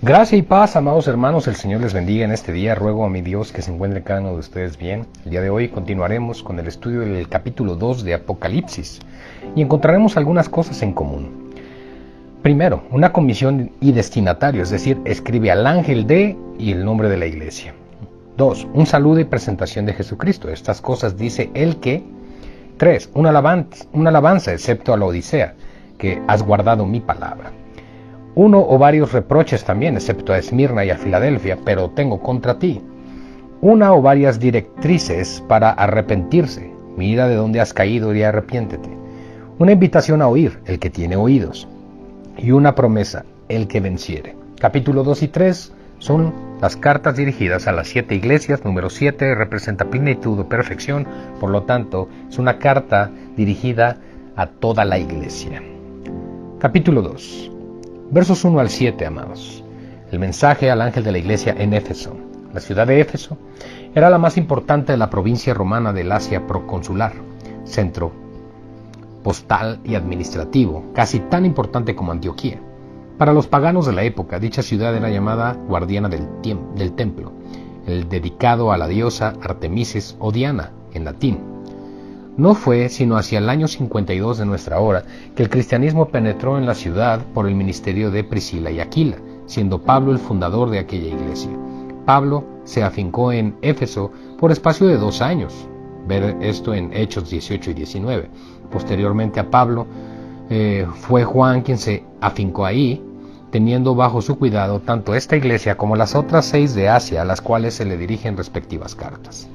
Gracia y paz, amados hermanos, el Señor les bendiga en este día. Ruego a mi Dios que se encuentre cada uno de ustedes bien. El día de hoy continuaremos con el estudio del capítulo 2 de Apocalipsis y encontraremos algunas cosas en común. Primero, una comisión y destinatario, es decir, escribe al ángel de y el nombre de la iglesia. 2. Un saludo y presentación de Jesucristo. Estas cosas dice el que. 3. Una alabanza, excepto a la Odisea, que has guardado mi palabra. 1 o varios reproches también, excepto a Esmirna y a Filadelfia, pero tengo contra ti. 1 o varias directrices para arrepentirse. Mira de dónde has caído y arrepiéntete. Una invitación a oír, el que tiene oídos. Y una promesa, el que venciere. Capítulo 2 y 3 son las cartas dirigidas a las 7 iglesias. Número 7 representa plenitud o perfección, por lo tanto es una carta dirigida a toda la iglesia. Capítulo 2. Versos 1 al 7, amados. El mensaje al ángel de la iglesia en Éfeso. La ciudad de Éfeso era la más importante de la provincia romana del Asia proconsular, centro postal y administrativo, casi tan importante como Antioquía. Para los paganos de la época, dicha ciudad era llamada guardiana del templo, el dedicado a la diosa Artemisis o Diana, en latín. No fue sino hacia el año 52 de nuestra hora que el cristianismo penetró en la ciudad por el ministerio de Priscila y Aquila, siendo Pablo el fundador de aquella iglesia. Pablo se afincó en Éfeso por espacio de 2 años. Ver esto en Hechos 18 y 19. Posteriormente a Pablo fue Juan quien se afincó ahí, teniendo bajo su cuidado tanto esta iglesia como las otras 6 de Asia, a las cuales se le dirigen respectivas cartas.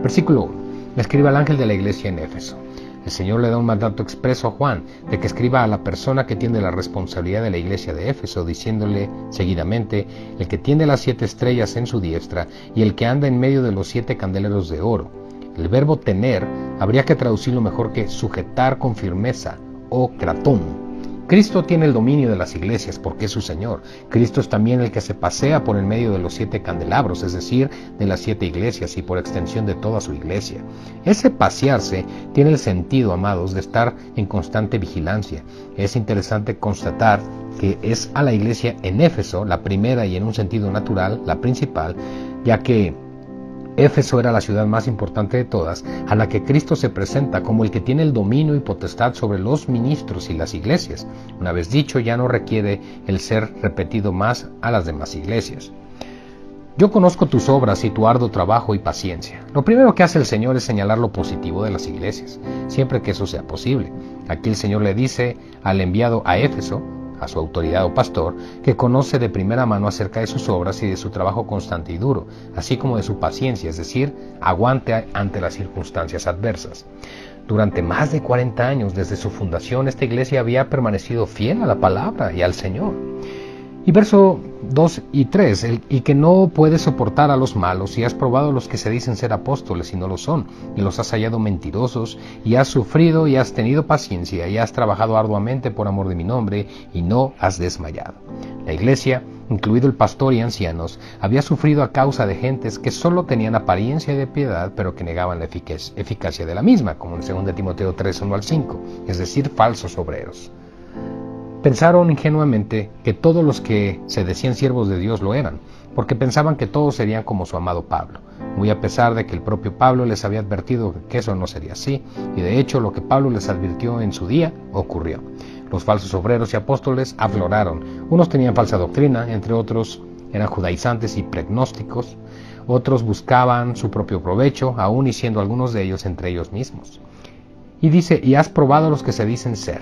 Versículo 1. Le escribe al ángel de la iglesia en Éfeso. El Señor le da un mandato expreso a Juan de que escriba a la persona que tiene la responsabilidad de la iglesia de Éfeso, diciéndole seguidamente: el que tiene las 7 estrellas en su diestra y el que anda en medio de los 7 candeleros de oro. El verbo tener habría que traducirlo mejor que sujetar con firmeza o kratón. Cristo tiene el dominio de las iglesias porque es su Señor. Cristo es también el que se pasea por el medio de los 7 candelabros, es decir, de las 7 iglesias y por extensión de toda su iglesia. Ese pasearse tiene el sentido, amados, de estar en constante vigilancia. Es interesante constatar que es a la iglesia en Éfeso, la primera y en un sentido natural, la principal, ya que Éfeso era la ciudad más importante de todas, a la que Cristo se presenta como el que tiene el dominio y potestad sobre los ministros y las iglesias. Una vez dicho, ya no requiere el ser repetido más a las demás iglesias. Yo conozco tus obras y tu arduo trabajo y paciencia. Lo primero que hace el Señor es señalar lo positivo de las iglesias, siempre que eso sea posible. Aquí el Señor le dice al enviado a Éfeso, a su autoridad o pastor, que conoce de primera mano acerca de sus obras y de su trabajo constante y duro, así como de su paciencia, es decir, aguante ante las circunstancias adversas. Durante más de 40 años desde su fundación, esta iglesia había permanecido fiel a la palabra y al Señor. Y verso 2 y 3, y que no puedes soportar a los malos, y has probado a los que se dicen ser apóstoles y no lo son, y los has hallado mentirosos, y has sufrido y has tenido paciencia, y has trabajado arduamente por amor de mi nombre, y no has desmayado. La iglesia, incluido el pastor y ancianos, había sufrido a causa de gentes que solo tenían apariencia de piedad, pero que negaban la eficacia de la misma, como en 2 Timoteo 3, 1 al 5, es decir, falsos obreros. Pensaron ingenuamente que todos los que se decían siervos de Dios lo eran, porque pensaban que todos serían como su amado Pablo, muy a pesar de que el propio Pablo les había advertido que eso no sería así, y de hecho lo que Pablo les advirtió en su día ocurrió. Los falsos obreros y apóstoles afloraron. Unos tenían falsa doctrina, entre otros eran judaizantes y pregnósticos, otros buscaban su propio provecho, aun y siendo algunos de ellos entre ellos mismos. Y dice, y has probado a los que se dicen ser.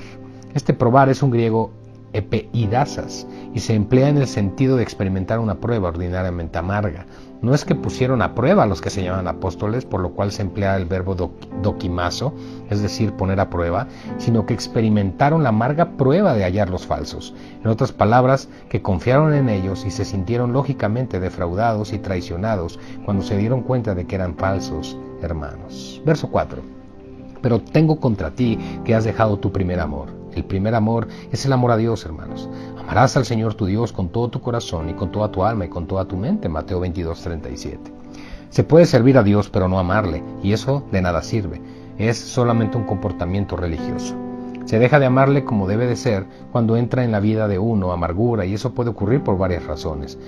Este probar es un griego epeidasas y se emplea en el sentido de experimentar una prueba ordinariamente amarga. No es que pusieron a prueba a los que se llaman apóstoles, por lo cual se emplea el verbo dokimazo, es decir, poner a prueba, sino que experimentaron la amarga prueba de hallar los falsos. En otras palabras, que confiaron en ellos y se sintieron lógicamente defraudados y traicionados cuando se dieron cuenta de que eran falsos hermanos. Verso 4. Pero tengo contra ti que has dejado tu primer amor. El primer amor es el amor a Dios, hermanos. Amarás al Señor tu Dios con todo tu corazón y con toda tu alma y con toda tu mente. Mateo 22:37. Se puede servir a Dios pero no amarle, y eso de nada sirve. Es solamente un comportamiento religioso. Se deja de amarle como debe de ser cuando entra en la vida de uno amargura, y eso puede ocurrir por varias razones.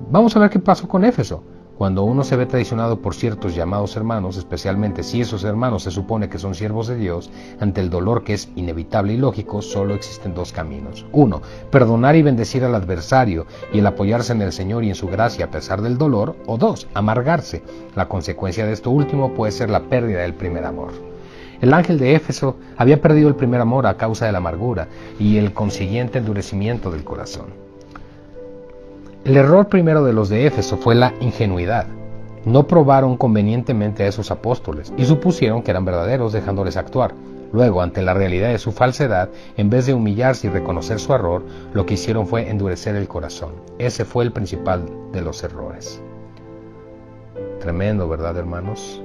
Vamos a ver qué pasó con Éfeso. Cuando uno se ve traicionado por ciertos llamados hermanos, especialmente si esos hermanos se supone que son siervos de Dios, ante el dolor que es inevitable y lógico, solo existen dos caminos. 1. Perdonar y bendecir al adversario y el apoyarse en el Señor y en su gracia a pesar del dolor. O 2. Amargarse. La consecuencia de esto último puede ser la pérdida del primer amor. El ángel de Éfeso había perdido el primer amor a causa de la amargura y el consiguiente endurecimiento del corazón. El error primero de los de Éfeso fue la ingenuidad. No probaron convenientemente a esos apóstoles y supusieron que eran verdaderos dejándoles actuar. Luego, ante la realidad de su falsedad, en vez de humillarse y reconocer su error, lo que hicieron fue endurecer el corazón. Ese fue el principal de los errores. Tremendo, ¿verdad, hermanos?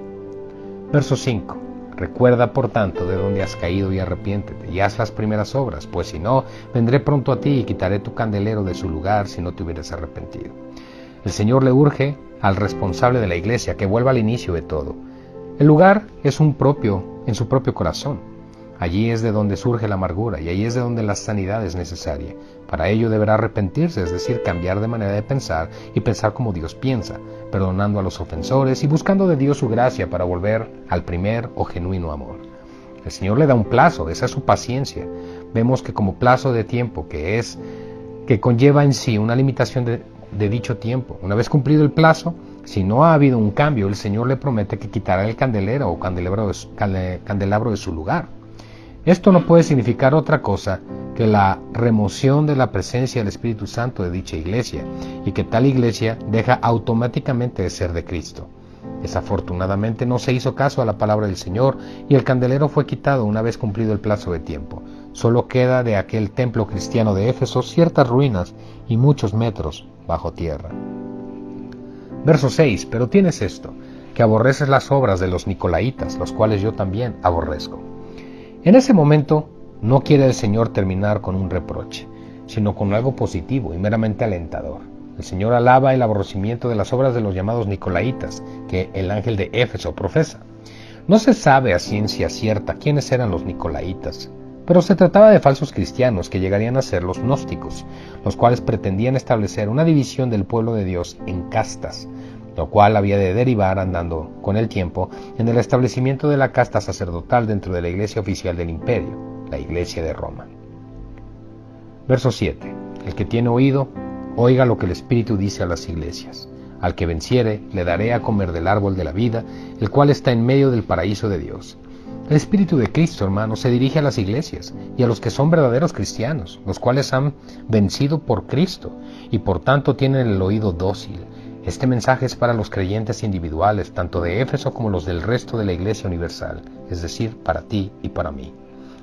Verso 5. Recuerda, por tanto, de dónde has caído y arrepiéntete, y haz las primeras obras, pues si no, vendré pronto a ti y quitaré tu candelero de su lugar si no te hubieras arrepentido. El Señor le urge al responsable de la iglesia que vuelva al inicio de todo. El lugar es en su propio corazón. Allí es de donde surge la amargura y allí es de donde la sanidad es necesaria. Para ello deberá arrepentirse, es decir, cambiar de manera de pensar y pensar como Dios piensa, perdonando a los ofensores y buscando de Dios su gracia para volver al primer o genuino amor. El Señor le da un plazo, esa es su paciencia. Vemos que como plazo de tiempo que conlleva en sí una limitación de dicho tiempo. Una vez cumplido el plazo, si no ha habido un cambio, el Señor le promete que quitará el candelero o candelabro de su lugar. Esto no puede significar otra cosa que la remoción de la presencia del Espíritu Santo de dicha iglesia, y que tal iglesia deja automáticamente de ser de Cristo. Desafortunadamente no se hizo caso a la palabra del Señor y el candelero fue quitado una vez cumplido el plazo de tiempo. Solo queda de aquel templo cristiano de Éfeso ciertas ruinas y muchos metros bajo tierra. Verso 6. Pero tienes esto, que aborreces las obras de los nicolaítas, los cuales yo también aborrezco. En ese momento no quiere el Señor terminar con un reproche, sino con algo positivo y meramente alentador. El Señor alaba el aborrecimiento de las obras de los llamados nicolaítas, que el ángel de Éfeso profesa. No se sabe a ciencia cierta quiénes eran los nicolaítas, pero se trataba de falsos cristianos que llegarían a ser los gnósticos, los cuales pretendían establecer una división del pueblo de Dios en castas, lo cual había de derivar, andando con el tiempo, en el establecimiento de la casta sacerdotal dentro de la iglesia oficial del imperio, la iglesia de Roma. Verso 7. El que tiene oído, oiga lo que el Espíritu dice a las iglesias. Al que venciere, le daré a comer del árbol de la vida, el cual está en medio del paraíso de Dios. El Espíritu de Cristo, hermanos, se dirige a las iglesias y a los que son verdaderos cristianos, los cuales han vencido por Cristo y por tanto tienen el oído dócil. Este mensaje es para los creyentes individuales, tanto de Éfeso como los del resto de la Iglesia Universal, es decir, para ti y para mí.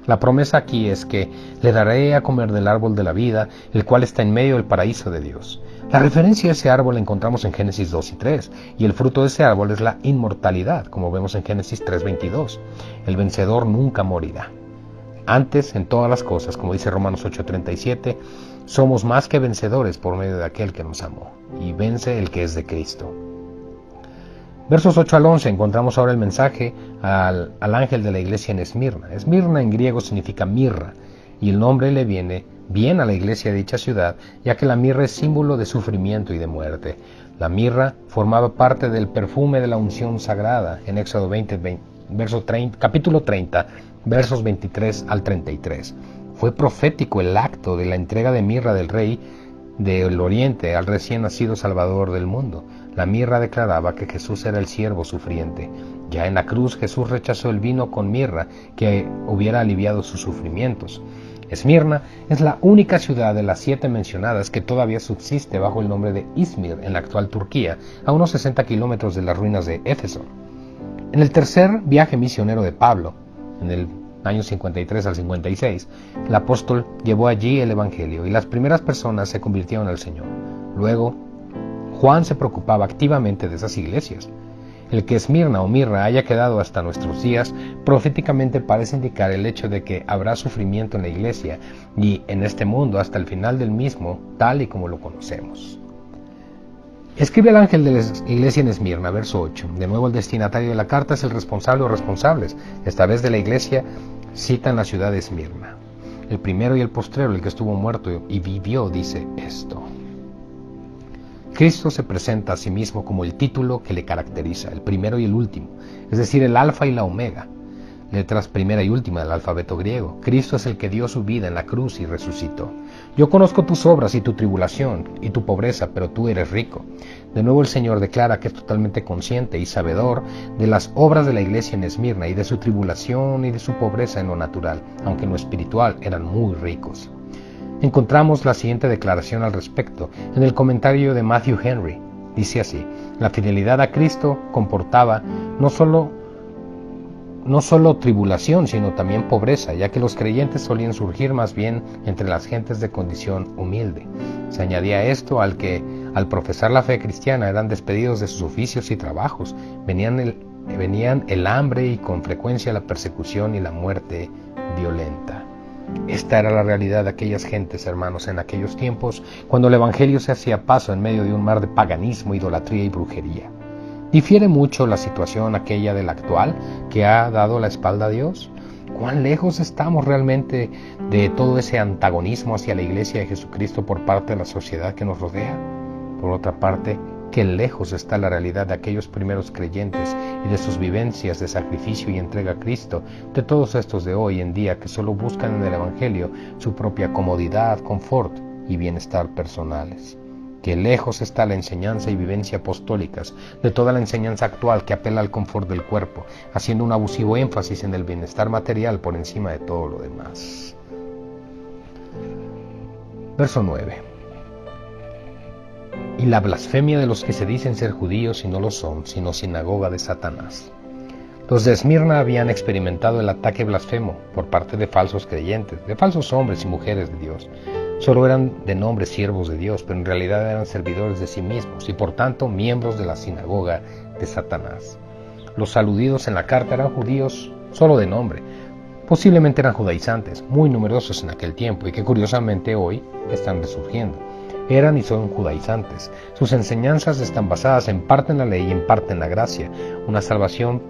La promesa aquí es que le daré a comer del árbol de la vida, el cual está en medio del paraíso de Dios. La referencia a ese árbol la encontramos en Génesis 2 y 3, y el fruto de ese árbol es la inmortalidad, como vemos en Génesis 3:22. El vencedor nunca morirá. Antes, en todas las cosas, como dice Romanos 8:37, somos más que vencedores por medio de aquel que nos amó, y vence el que es de Cristo. Versos 8 al 11 encontramos ahora el mensaje al ángel de la iglesia en Esmirna. Esmirna en griego significa mirra, y el nombre le viene bien a la iglesia de dicha ciudad, ya que la mirra es símbolo de sufrimiento y de muerte. La formaba parte del perfume de la unción sagrada en Éxodo 20, capítulo 30, versos 23 al 33. Fue profético el acto de la entrega de mirra del rey del oriente al recién nacido Salvador del mundo. La mirra declaraba que Jesús era el siervo sufriente. Ya en la cruz Jesús rechazó el vino con mirra que hubiera aliviado sus sufrimientos. Esmirna es la única ciudad de las 7 mencionadas que todavía subsiste bajo el nombre de Izmir en la actual Turquía, a unos 60 kilómetros de las ruinas de Éfeso. En el tercer viaje misionero de Pablo, en el año 53 al 56, el apóstol llevó allí el evangelio y las primeras personas se convirtieron al Señor. Luego, Juan se preocupaba activamente de esas iglesias. El que Esmirna o Mirra haya quedado hasta nuestros días proféticamente parece indicar el hecho de que habrá sufrimiento en la iglesia y en este mundo hasta el final del mismo, tal y como lo conocemos. Escribe el ángel de la iglesia en Esmirna, verso 8. De nuevo el destinatario de la carta es el responsable o responsables, esta vez de la iglesia citan la ciudad de Esmirna. El primero y el postrero, el que estuvo muerto y vivió, dice esto. Cristo se presenta a sí mismo como el título que le caracteriza, el primero y el último, es decir, el alfa y la omega, letras primera y última del alfabeto griego. Cristo es el que dio su vida en la cruz y resucitó. Yo conozco tus obras y tu tribulación y tu pobreza, pero tú eres rico. De nuevo el Señor declara que es totalmente consciente y sabedor de las obras de la iglesia en Esmirna y de su tribulación y de su pobreza en lo natural, aunque en lo espiritual eran muy ricos. Encontramos la siguiente declaración al respecto en el comentario de Matthew Henry. Dice así: la fidelidad a Cristo comportaba no solo tribulación, sino también pobreza, ya que los creyentes solían surgir más bien entre las gentes de condición humilde. Se añadía esto al que, al profesar la fe cristiana, eran despedidos de sus oficios y trabajos, venían el hambre y con frecuencia la persecución y la muerte violenta. Esta era la realidad de aquellas gentes, hermanos, en aquellos tiempos, cuando el Evangelio se hacía paso en medio de un mar de paganismo, idolatría y brujería. ¿Difiere mucho la situación aquella de la actual, que ha dado la espalda a Dios? ¿Cuán lejos estamos realmente de todo ese antagonismo hacia la Iglesia de Jesucristo por parte de la sociedad que nos rodea? Por otra parte, qué lejos está la realidad de aquellos primeros creyentes y de sus vivencias de sacrificio y entrega a Cristo, de todos estos de hoy en día que solo buscan en el Evangelio su propia comodidad, confort y bienestar personales. Qué lejos está la enseñanza y vivencia apostólicas de toda la enseñanza actual que apela al confort del cuerpo, haciendo un abusivo énfasis en el bienestar material por encima de todo lo demás. Verso 9. Y la blasfemia de los que se dicen ser judíos y no lo son, sino sinagoga de Satanás. Los de Esmirna habían experimentado el ataque blasfemo por parte de falsos creyentes, de falsos hombres y mujeres de Dios. Solo eran de nombre siervos de Dios, pero en realidad eran servidores de sí mismos y por tanto miembros de la sinagoga de Satanás. Los aludidos en la carta eran judíos solo de nombre. Posiblemente eran judaizantes, muy numerosos en aquel tiempo y que curiosamente hoy están resurgiendo. Eran y son judaizantes. Sus enseñanzas están basadas en parte en la ley y en parte en la gracia, una salvación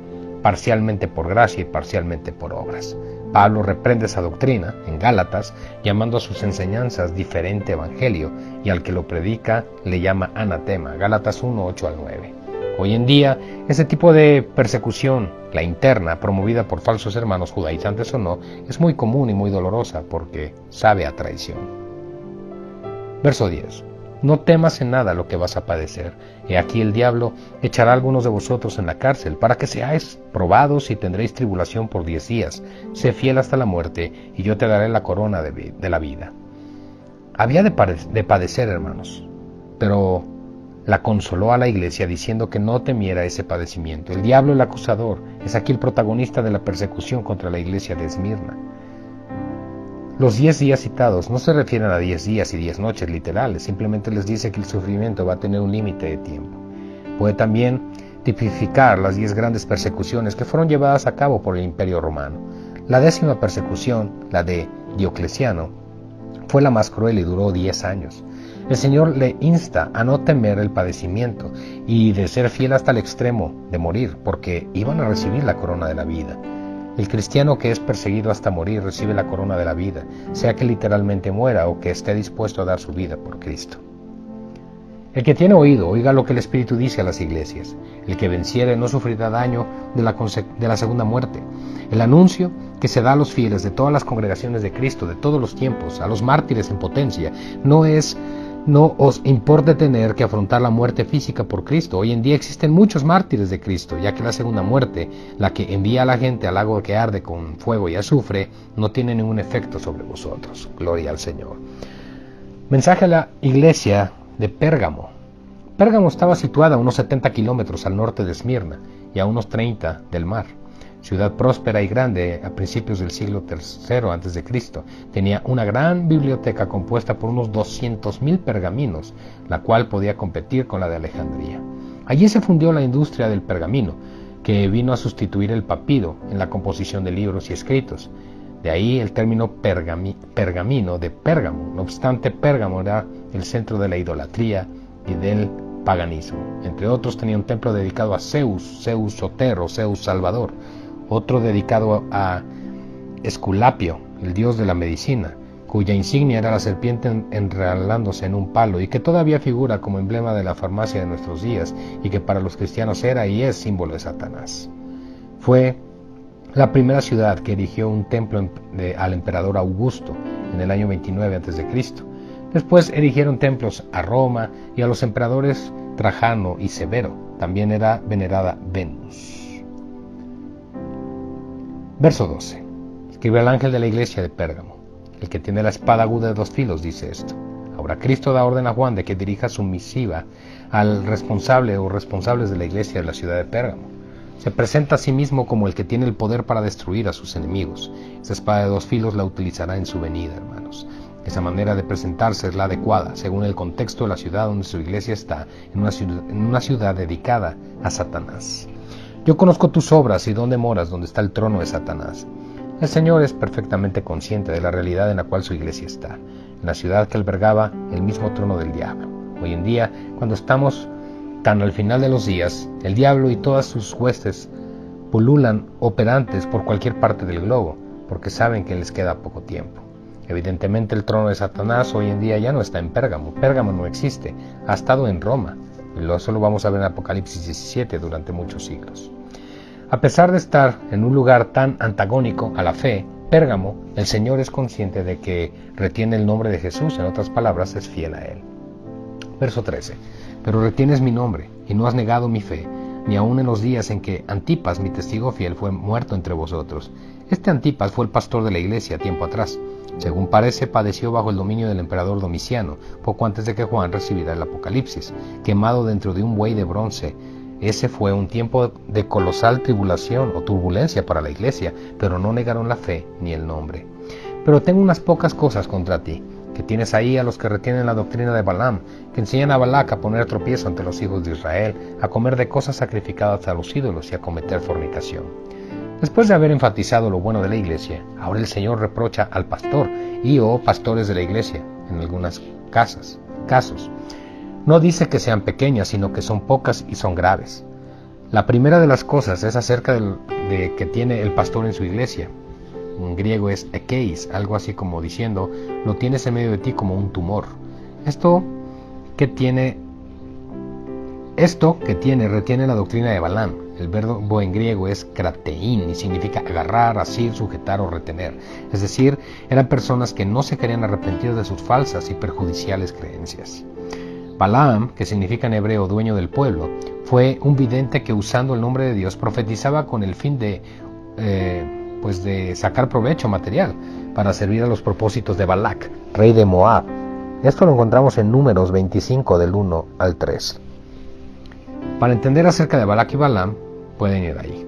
parcialmente por gracia y parcialmente por obras. Pablo reprende esa doctrina en Gálatas, llamando a sus enseñanzas diferente evangelio, y al que lo predica le llama anatema, Gálatas 1, 8 al 9. Hoy en día, ese tipo de persecución, la interna, promovida por falsos hermanos judaizantes o no, es muy común y muy dolorosa porque sabe a traición. Verso 10. No temas en nada lo que vas a padecer. He aquí el diablo echará a algunos de vosotros en la cárcel, para que seáis probados y tendréis tribulación por 10 días. Sé fiel hasta la muerte, y yo te daré la corona de la vida. Había de padecer, hermanos, pero la consoló a la iglesia diciendo que no temiera ese padecimiento. El diablo, el acusador, es aquí el protagonista de la persecución contra la iglesia de Esmirna. Los 10 días citados no se refieren a 10 días y 10 noches literales, simplemente les dice que el sufrimiento va a tener un límite de tiempo. Puede también tipificar las 10 grandes persecuciones que fueron llevadas a cabo por el Imperio Romano. La 10ª persecución, la de Diocleciano, fue la más cruel y duró 10 años. El Señor le insta a no temer el padecimiento y de ser fiel hasta el extremo de morir, porque iban a recibir la corona de la vida. El cristiano que es perseguido hasta morir recibe la corona de la vida, sea que literalmente muera o que esté dispuesto a dar su vida por Cristo. El que tiene oído, oiga lo que el Espíritu dice a las iglesias. El que venciere no sufrirá daño de la segunda muerte. El anuncio que se da a los fieles de todas las congregaciones de Cristo, de todos los tiempos, a los mártires en potencia, no os importe tener que afrontar la muerte física por Cristo. Hoy en día existen muchos mártires de Cristo, ya que la segunda muerte, la que envía a la gente al lago que arde con fuego y azufre, no tiene ningún efecto sobre vosotros. Gloria al Señor. Mensaje a la iglesia de Pérgamo. Pérgamo estaba situada a unos 70 kilómetros al norte de Esmirna y a unos 30 del mar. Ciudad próspera y grande a principios del siglo III a.C., tenía una gran biblioteca compuesta por unos 200.000 pergaminos, la cual podía competir con la de Alejandría. Allí se fundió la industria del pergamino, que vino a sustituir el papiro en la composición de libros y escritos. De ahí el término pergamino de Pérgamo. No obstante, Pérgamo era el centro de la idolatría y del paganismo. Entre otros, tenía un templo dedicado a Zeus, Zeus Sotero, Zeus Salvador, otro dedicado a Esculapio, el dios de la medicina, cuya insignia era la serpiente enredándose en un palo y que todavía figura como emblema de la farmacia de nuestros días y que para los cristianos era y es símbolo de Satanás. Fue la primera ciudad que erigió un templo al emperador Augusto en el año 29 a.C. Después erigieron templos a Roma y a los emperadores Trajano y Severo. También era venerada Venus. Verso 12. Escribe al ángel de la iglesia de Pérgamo. El que tiene la espada aguda de 2 filos dice esto. Ahora Cristo da orden a Juan de que dirija su misiva al responsable o responsables de la iglesia de la ciudad de Pérgamo. Se presenta a sí mismo como el que tiene el poder para destruir a sus enemigos. Esta espada de 2 filos la utilizará en su venida, hermanos. Esa manera de presentarse es la adecuada, según el contexto de la ciudad donde su iglesia está, en una ciudad dedicada a Satanás. Yo conozco tus obras y dónde moras, donde está el trono de Satanás. El Señor es perfectamente consciente de la realidad en la cual su iglesia está, en la ciudad que albergaba el mismo trono del diablo. Hoy en día, cuando estamos tan al final de los días, el diablo y todas sus huestes pululan operantes por cualquier parte del globo, porque saben que les queda poco tiempo. Evidentemente el trono de Satanás hoy en día ya no está en Pérgamo. Pérgamo no existe, ha estado en Roma. Eso lo vamos a ver en Apocalipsis 17 durante muchos siglos. A pesar de estar en un lugar tan antagónico a la fe, Pérgamo, el Señor es consciente de que retiene el nombre de Jesús, en otras palabras, es fiel a Él. Verso 13. Pero retienes mi nombre y no has negado mi fe, ni aun en los días en que Antipas, mi testigo fiel, fue muerto entre vosotros. Este Antipas fue el pastor de la iglesia tiempo atrás. Según parece, padeció bajo el dominio del emperador Domiciano, poco antes de que Juan recibiera el Apocalipsis, quemado dentro de un buey de bronce. Ese fue un tiempo de colosal tribulación o turbulencia para la iglesia, pero no negaron la fe ni el nombre. Pero tengo unas pocas cosas contra ti, que tienes ahí a los que retienen la doctrina de Balaam, que enseñan a Balac a poner tropiezo ante los hijos de Israel, a comer de cosas sacrificadas a los ídolos y a cometer fornicación. Después de haber enfatizado lo bueno de la iglesia, ahora el Señor reprocha al pastor y o pastores de la iglesia en algunos casos. No dice que sean pequeñas, sino que son pocas y son graves. La primera de las cosas es acerca de que tiene el pastor en su iglesia. En griego es ekeis, algo así como diciendo, lo tienes en medio de ti como un tumor. Esto que tiene retiene la doctrina de Balaam. El verbo en griego es kratein y significa agarrar, asir, sujetar o retener. Es decir, eran personas que no se querían arrepentir de sus falsas y perjudiciales creencias. Balaam, que significa en hebreo dueño del pueblo, fue un vidente que usando el nombre de Dios profetizaba con el fin de sacar provecho material para servir a los propósitos de Balac, rey de Moab. Esto lo encontramos en Números 25 del 1 al 3. Para entender acerca de Balac y Balaam, pueden ir ahí.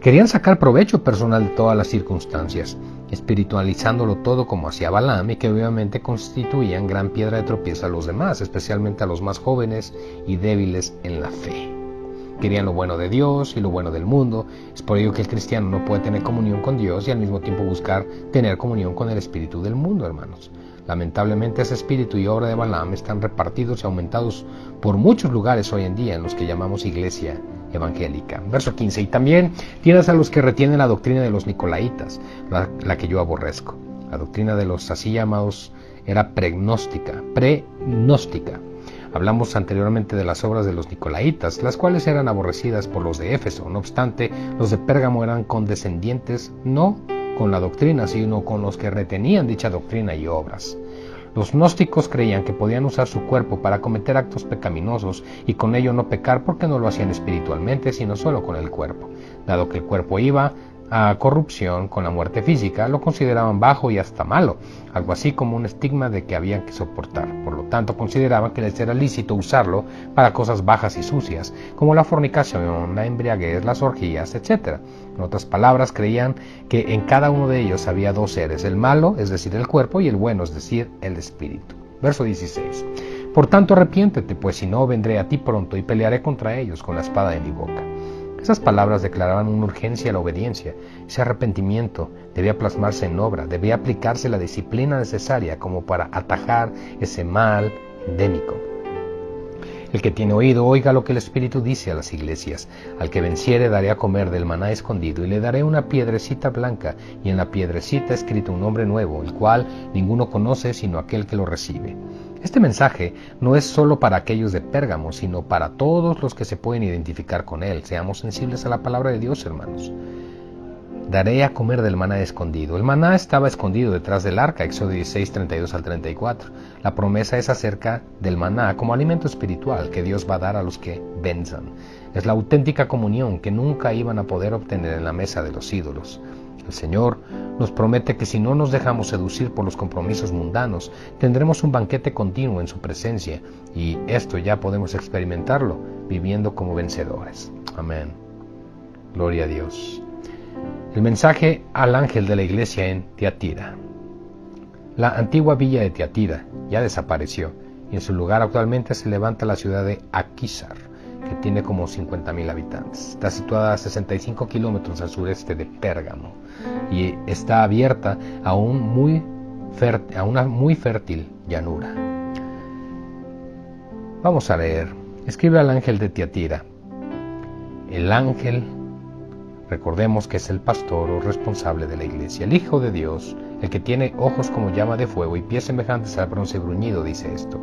Querían sacar provecho personal de todas las circunstancias, espiritualizándolo todo como hacía Balaam y que obviamente constituían gran piedra de tropiezo a los demás, especialmente a los más jóvenes y débiles en la fe. Querían lo bueno de Dios y lo bueno del mundo. Es por ello que el cristiano no puede tener comunión con Dios y al mismo tiempo buscar tener comunión con el espíritu del mundo, hermanos. Lamentablemente ese espíritu y obra de Balaam están repartidos y aumentados por muchos lugares hoy en día en los que llamamos iglesia evangélica. Verso 15. Y también tienes a los que retienen la doctrina de los nicolaitas, la que yo aborrezco. La doctrina de los así llamados era pregnóstica. Hablamos anteriormente de las obras de los nicolaitas, las cuales eran aborrecidas por los de Éfeso. No obstante, los de Pérgamo eran condescendientes, no con la doctrina, sino con los que retenían dicha doctrina y obras. Los gnósticos creían que podían usar su cuerpo para cometer actos pecaminosos y con ello no pecar porque no lo hacían espiritualmente, sino solo con el cuerpo. Dado que el cuerpo iba a corrupción con la muerte física, lo consideraban bajo y hasta malo, algo así como un estigma de que habían que soportar. Por lo tanto, consideraban que les era lícito usarlo para cosas bajas y sucias, como la fornicación, la embriaguez, las orgías, etc. En otras palabras, creían que en cada uno de ellos había dos seres, el malo, es decir, el cuerpo, y el bueno, es decir, el espíritu. Verso 16. Por tanto, arrepiéntete, pues si no, vendré a ti pronto y pelearé contra ellos con la espada de mi boca. Esas palabras declaraban una urgencia a la obediencia. Ese arrepentimiento debía plasmarse en obra, debía aplicarse la disciplina necesaria como para atajar ese mal endémico. El que tiene oído, oiga lo que el Espíritu dice a las iglesias. Al que venciere daré a comer del maná escondido, y le daré una piedrecita blanca, y en la piedrecita escrito un nombre nuevo, el cual ninguno conoce sino aquel que lo recibe. Este mensaje no es solo para aquellos de Pérgamo, sino para todos los que se pueden identificar con él. Seamos sensibles a la palabra de Dios, hermanos. Daré a comer del maná escondido. El maná estaba escondido detrás del arca, Éxodo 16, 32 al 34. La promesa es acerca del maná como alimento espiritual que Dios va a dar a los que venzan. Es la auténtica comunión que nunca iban a poder obtener en la mesa de los ídolos. El Señor nos promete que si no nos dejamos seducir por los compromisos mundanos, tendremos un banquete continuo en su presencia, y esto ya podemos experimentarlo viviendo como vencedores. Amén. Gloria a Dios. El mensaje al ángel de la iglesia en Tiatira. La antigua villa de Tiatira ya desapareció y en su lugar actualmente se levanta la ciudad de Aquisar, que tiene como 50,000 habitantes. Está situada a 65 kilómetros al sureste de Pérgamo y está abierta a una muy fértil llanura. Vamos a leer. Escribe al ángel de Tiatira. El ángel, recordemos que es el pastor o responsable de la iglesia, el Hijo de Dios, el que tiene ojos como llama de fuego y pies semejantes al bronce bruñido, dice esto.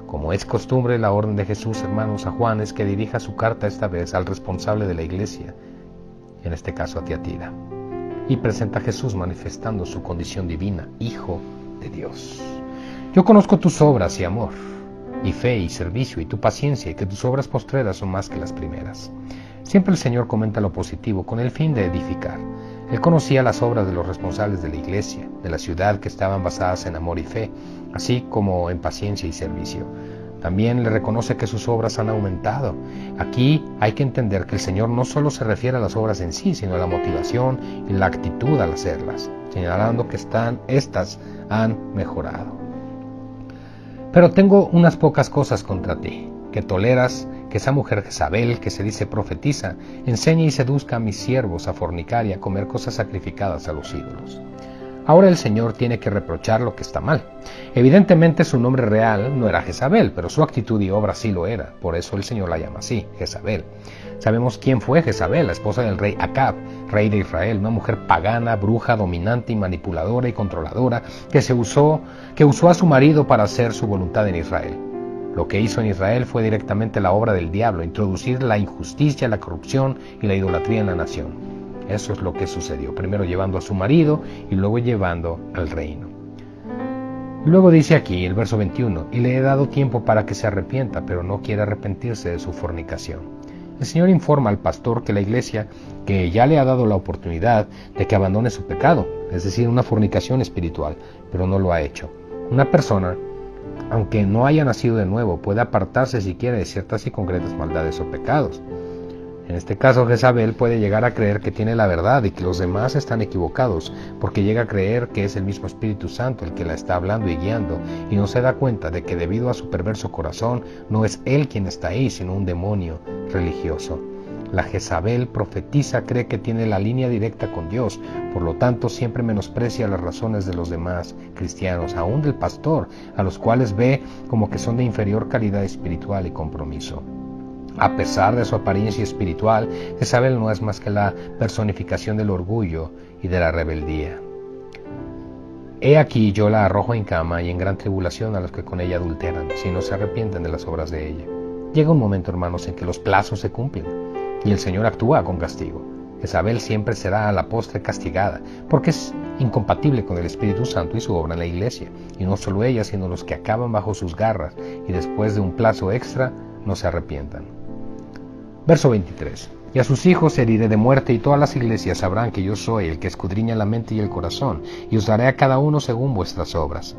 Como es costumbre, la orden de Jesús, hermanos, a Juan es que dirija su carta esta vez al responsable de la iglesia, en este caso a Tiatira, y presenta a Jesús manifestando su condición divina, Hijo de Dios. Yo conozco tus obras y amor, y fe y servicio, y tu paciencia, y que tus obras postreras son más que las primeras. Siempre el Señor comenta lo positivo con el fin de edificar. Él conocía las obras de los responsables de la iglesia, de la ciudad, que estaban basadas en amor y fe, así como en paciencia y servicio. También le reconoce que sus obras han aumentado. Aquí hay que entender que el Señor no solo se refiere a las obras en sí, sino a la motivación y la actitud al hacerlas, señalando que estas han mejorado. Pero tengo unas pocas cosas contra ti, que toleras que esa mujer Jezabel, que se dice profetiza, enseñe y seduzca a mis siervos a fornicar y a comer cosas sacrificadas a los ídolos. Ahora el Señor tiene que reprochar lo que está mal. Evidentemente su nombre real no era Jezabel, pero su actitud y obra sí lo era. Por eso el Señor la llama así, Jezabel. Sabemos quién fue Jezabel, la esposa del rey Acab, rey de Israel, una mujer pagana, bruja, dominante y manipuladora y controladora que usó a su marido para hacer su voluntad en Israel. Lo que hizo en Israel fue directamente la obra del diablo, introducir la injusticia, la corrupción y la idolatría en la nación. Eso es lo que sucedió, primero llevando a su marido y luego llevando al reino. Luego dice aquí, el verso 21, y le he dado tiempo para que se arrepienta, pero no quiere arrepentirse de su fornicación. El Señor informa al pastor que la iglesia, que ya le ha dado la oportunidad de que abandone su pecado, es decir, una fornicación espiritual, pero no lo ha hecho. Una persona, aunque no haya nacido de nuevo, puede apartarse si quiere de ciertas y concretas maldades o pecados. En este caso, Jezabel puede llegar a creer que tiene la verdad y que los demás están equivocados, porque llega a creer que es el mismo Espíritu Santo el que la está hablando y guiando, y no se da cuenta de que debido a su perverso corazón, no es él quien está ahí, sino un demonio religioso. La Jezabel profetiza, cree que tiene la línea directa con Dios, por lo tanto siempre menosprecia las razones de los demás cristianos, aún del pastor, a los cuales ve como que son de inferior calidad espiritual y compromiso. A pesar de su apariencia espiritual, Jezabel no es más que la personificación del orgullo y de la rebeldía. He aquí yo la arrojo en cama y en gran tribulación a los que con ella adulteran, si no se arrepienten de las obras de ella. Llega un momento, hermanos, en que los plazos se cumplen y el Señor actúa con castigo. Jezabel siempre será a la postre castigada, porque es incompatible con el Espíritu Santo y su obra en la iglesia, y no solo ella, sino los que acaban bajo sus garras y después de un plazo extra no se arrepientan. Verso 23. Y a sus hijos heriré de muerte, y todas las iglesias sabrán que yo soy el que escudriña la mente y el corazón, y os daré a cada uno según vuestras obras.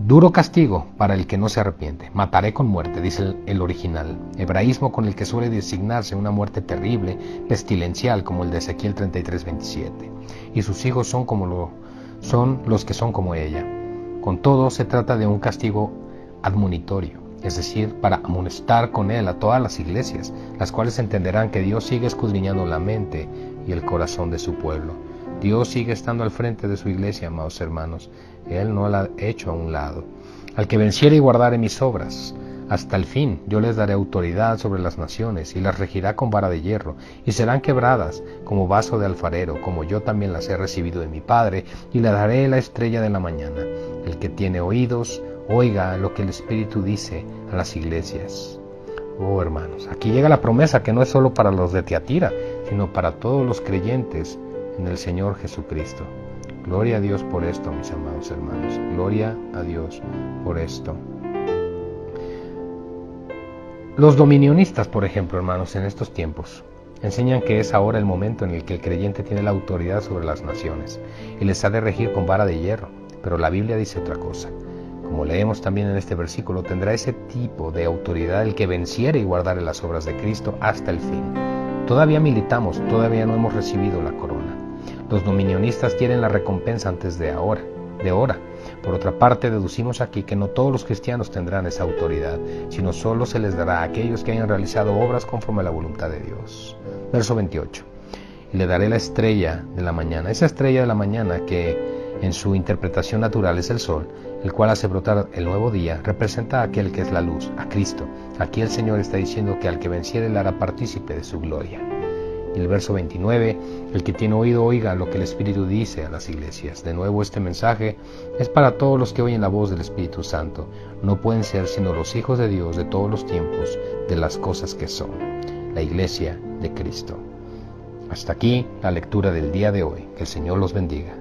Duro castigo para el que no se arrepiente. Mataré con muerte, dice el original, hebraísmo con el que suele designarse una muerte terrible, pestilencial, como el de Ezequiel 33:27. Y sus hijos son los que son como ella. Con todo, se trata de un castigo admonitorio, es decir, para amonestar con él a todas las iglesias, las cuales entenderán que Dios sigue escudriñando la mente y el corazón de su pueblo. Dios sigue estando al frente de su iglesia, amados hermanos. Él no la ha hecho a un lado. Al que venciere y guardare mis obras, hasta el fin. Yo les daré autoridad sobre las naciones, y las regirá con vara de hierro, y serán quebradas como vaso de alfarero, como yo también las he recibido de mi Padre, y le daré la estrella de la mañana. El que tiene oídos, oiga lo que el Espíritu dice a las iglesias. Oh, hermanos, aquí llega la promesa que no es solo para los de Tiatira, sino para todos los creyentes en el Señor Jesucristo. Gloria a Dios por esto, mis amados hermanos. Gloria a Dios por esto. Los dominionistas, por ejemplo, hermanos, en estos tiempos, enseñan que es ahora el momento en el que el creyente tiene la autoridad sobre las naciones y les ha de regir con vara de hierro, pero la Biblia dice otra cosa. Como leemos también en este versículo, tendrá ese tipo de autoridad el que venciere y guardare las obras de Cristo hasta el fin. Todavía militamos, todavía no hemos recibido la corona. Los dominionistas quieren la recompensa antes de ahora. Por otra parte, deducimos aquí que no todos los cristianos tendrán esa autoridad, sino solo se les dará a aquellos que hayan realizado obras conforme a la voluntad de Dios. Verso 28. Y le daré la estrella de la mañana. Esa estrella de la mañana que en su interpretación natural es el sol, el cual hace brotar el nuevo día, representa a aquel que es la luz, a Cristo. Aquí el Señor está diciendo que al que venciere le hará partícipe de su gloria. Y el verso 29, el que tiene oído oiga lo que el Espíritu dice a las iglesias. De nuevo, este mensaje es para todos los que oyen la voz del Espíritu Santo. No pueden ser sino los hijos de Dios de todos los tiempos, de las cosas que son, la iglesia de Cristo. Hasta aquí la lectura del día de hoy. Que el Señor los bendiga.